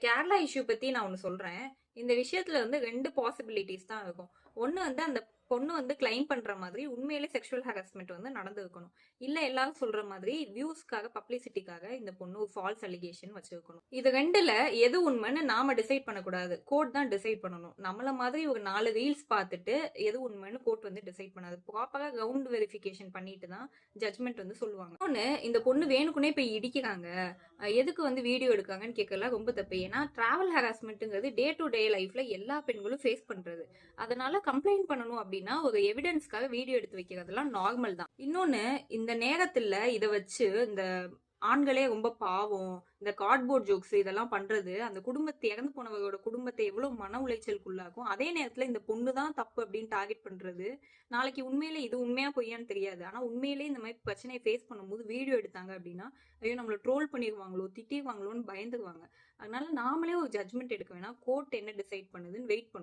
Kerala issue பத்தி நான் ஒண்ணு சொல்றேன். இந்த விஷயத்துல வந்து 2 பாசிபிலிட்டீஸ் தான் இருக்கும். ஒண்ணு வந்து அந்த பொண்ணு வந்து கிளைம் பண்ற மாதிரி உண்மையிலே செக்ஷுவல் ஹராஸ்மென்ட் வந்து நடந்திருக்கணும். இல்ல எல்லாரும் சொல்ற மாதிரி வியூஸ்க்காக, பப்ளிசிட்டிக்காக இந்த பொண்ணு ஃபால்ஸ் அலிகேஷன் வச்சிருக்கணும். இது 2ல எது உண்மைன்னு நாம டிசைட் பண்ணக்கூடாது. கோர்ட் தான் டிசைட் பண்ணணும். நம்மள மாதிரி ஒரு 4 ரீல்ஸ் பார்த்துட்டு எது உண்மைன்னு கோர்ட் வந்து டிசைட் பண்ணாது. ப்ராப்பரா கிரவுண்ட் வெரிஃபிகேஷன் பண்ணிட்டு தான் ஜட்ஜ்மென்ட் வந்து சொல்லுவாங்க. இன்னொன்னு இந்த பொண்ணு வேணுக்குனே போய் இடிக்கிறாங்க. எதுக்கு வந்து வீடியோ எடுக்காங்கன்னு கேட்கறதுலாம் ரொம்ப தப்பு. ஏன்னா டிராவல் ஹராஸ்மெண்ட்ங்கிறது டே டு டே லைஃப்ல எல்லா பெண்களும் ஃபேஸ் பண்றது. அதனால கம்ப்ளைண்ட் பண்ணணும் அப்படின்னா ஒரு எவிடன்ஸ்க்காக வீடியோ எடுத்து வைக்கிறதெல்லாம் நார்மல் தான். இன்னொன்னு இந்த நேரத்துல இத வச்சு இந்த ஆண்களே ரொம்ப பாவம், இந்த கார்ட்போர்ட் ஜோக்ஸ் இதெல்லாம் பண்றது அந்த குடும்பத்தை இறந்து போனவங்களோட குடும்பத்தை எவ்வளவு மன உளைச்சலுக்குள்ளாக்கும். அதே நேரத்துல இந்த பொண்ணு தான் தப்பு அப்படின்னு டார்கெட் பண்றது. நாளைக்கு உண்மையிலே இது உண்மையா பொய்யான்னு தெரியாது. ஆனா உண்மையிலேயே இந்த மாதிரி பிரச்சனையை ஃபேஸ் பண்ணும்போது வீடியோ எடுத்தாங்க அப்படின்னா ஐயோ நம்மள ட்ரோல் பண்ணிடுவாங்களோ திட்டிடுவாங்களோன்னு பயந்துருவாங்க. அதனால நாமளே ஒரு ஜட்மெண்ட் எடுக்க வேணாம். கோர்ட் என்ன டிசைட் பண்ணுதுன்னு வெயிட் பண்ணும்.